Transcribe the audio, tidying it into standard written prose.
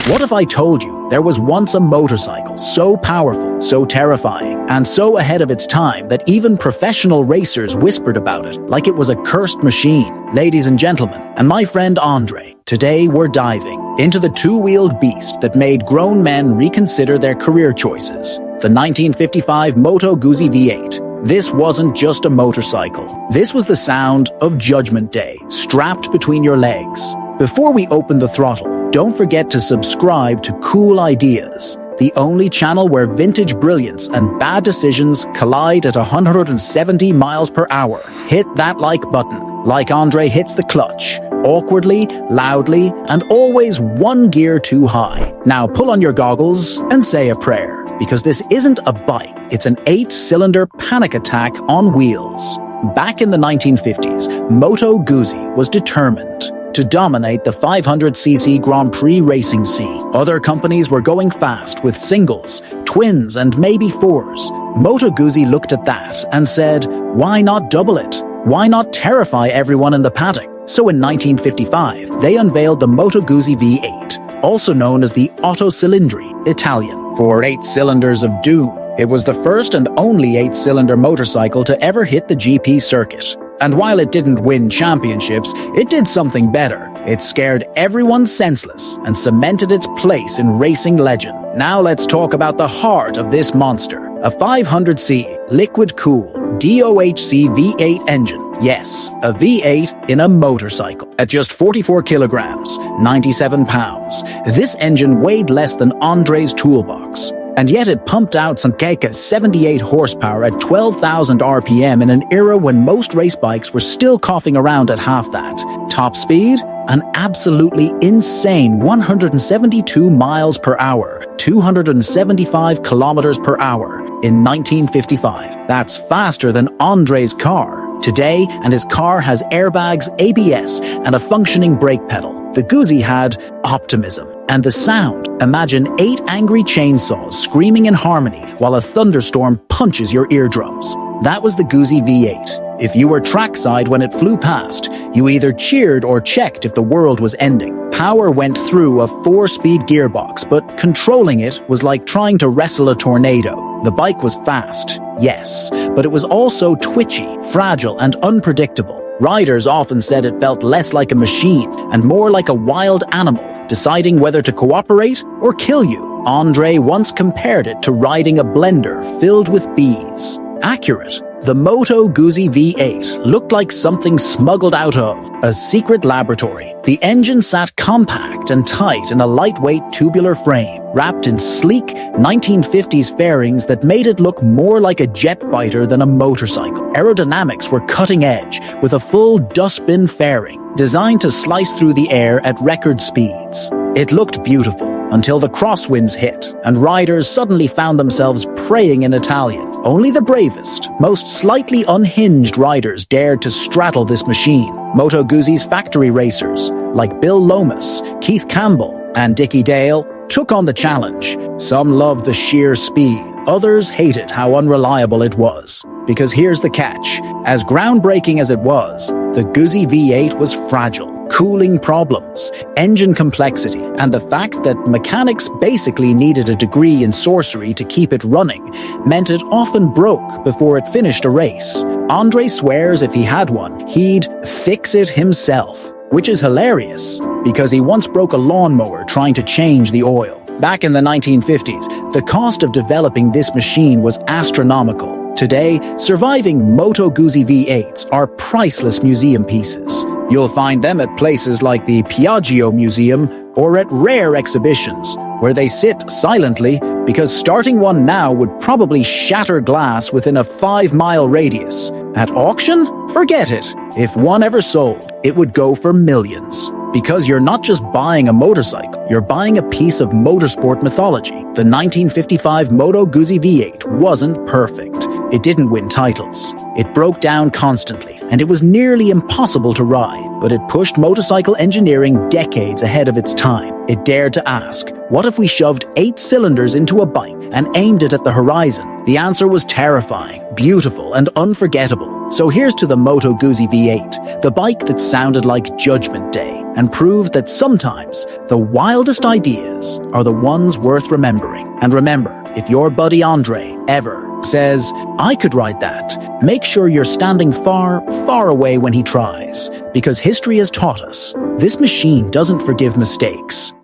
What if I told you there was once a motorcycle so powerful, so terrifying, and so ahead of its time that even professional racers whispered about it like it was a cursed machine? Ladies and gentlemen, and my friend Andre, today we're diving into the two-wheeled beast that made grown men reconsider their career choices. The 1955 Moto Guzzi V8. This wasn't just a motorcycle. This was the sound of Judgment Day, strapped between your legs. Before we open the throttle, don't forget to subscribe to Cool Ideas, the only channel where vintage brilliance and bad decisions collide at 170 miles per hour. Hit that like button, like Andre hits the clutch, awkwardly, loudly, and always one gear too high. Now pull on your goggles and say a prayer, because this isn't a bike, it's an 8-cylinder panic attack on wheels. Back in the 1950s, Moto Guzzi was determined to dominate the 500cc Grand Prix racing scene. Other companies were going fast with singles, twins, and maybe fours. Moto Guzzi looked at that and said, why not double it? Why not terrify everyone in the paddock? So in 1955, they unveiled the Moto Guzzi V8, also known as the Otto Cilindri, Italian, for 8 cylinders of doom. It was the first and only 8-cylinder motorcycle to ever hit the GP circuit. And while it didn't win championships, it did something better. It scared everyone senseless and cemented its place in racing legend. Now let's talk about the heart of this monster. A 500c, liquid-cooled, DOHC V8 engine. Yes, a V8 in a motorcycle. At just 44 kilograms, 97 pounds, this engine weighed less than Andre's toolbox. And yet it pumped out some 78 horsepower at 12,000 RPM in an era when most race bikes were still coughing around at half that. Top speed? An absolutely insane 172 miles per hour, 275 kilometers per hour in 1955. That's faster than Andre's car. Today, and his car has airbags, ABS, and a functioning brake pedal. The Guzzi had optimism. And the sound. Imagine 8 angry chainsaws screaming in harmony while a thunderstorm punches your eardrums. That was the Guzzi V8. If you were trackside when it flew past, you either cheered or checked if the world was ending. Power went through a 4-speed gearbox, but controlling it was like trying to wrestle a tornado. The bike was fast, yes, but it was also twitchy, fragile, and unpredictable. Riders often said it felt less like a machine and more like a wild animal, deciding whether to cooperate or kill you. Andre once compared it to riding a blender filled with bees. Accurate. The Moto Guzzi V8 looked like something smuggled out of a secret laboratory. The engine sat compact and tight in a lightweight tubular frame, wrapped in sleek 1950s fairings that made it look more like a jet fighter than a motorcycle. Aerodynamics were cutting edge, with a full dustbin fairing, designed to slice through the air at record speeds. It looked beautiful until the crosswinds hit, and riders suddenly found themselves praying in Italian. Only the bravest, most slightly unhinged riders dared to straddle this machine. Moto Guzzi's factory racers, like Bill Lomas, Keith Campbell, and Dickie Dale, took on the challenge. Some loved the sheer speed, others hated how unreliable it was. Because here's the catch. As groundbreaking as it was, the Guzzi V8 was fragile. Cooling problems, engine complexity, and the fact that mechanics basically needed a degree in sorcery to keep it running meant it often broke before it finished a race. Andre swears if he had one, he'd fix it himself, which is hilarious because he once broke a lawnmower trying to change the oil. Back in the 1950s, the cost of developing this machine was astronomical. Today, surviving Moto Guzzi V8s are priceless museum pieces. You'll find them at places like the Piaggio Museum or at rare exhibitions, where they sit silently because starting one now would probably shatter glass within a 5-mile radius. At auction? Forget it. If one ever sold, it would go for millions. Because you're not just buying a motorcycle, you're buying a piece of motorsport mythology. The 1955 Moto Guzzi V8 wasn't perfect. It didn't win titles. It broke down constantly, and it was nearly impossible to ride, but it pushed motorcycle engineering decades ahead of its time. It dared to ask, what if we shoved 8 cylinders into a bike and aimed it at the horizon? The answer was terrifying, beautiful, and unforgettable. So here's to the Moto Guzzi V8, the bike that sounded like Judgment Day and proved that sometimes the wildest ideas are the ones worth remembering. And remember, if your buddy Andre ever says, "I could ride that," make sure you're standing far, far away when he tries, because history has taught us this machine doesn't forgive mistakes.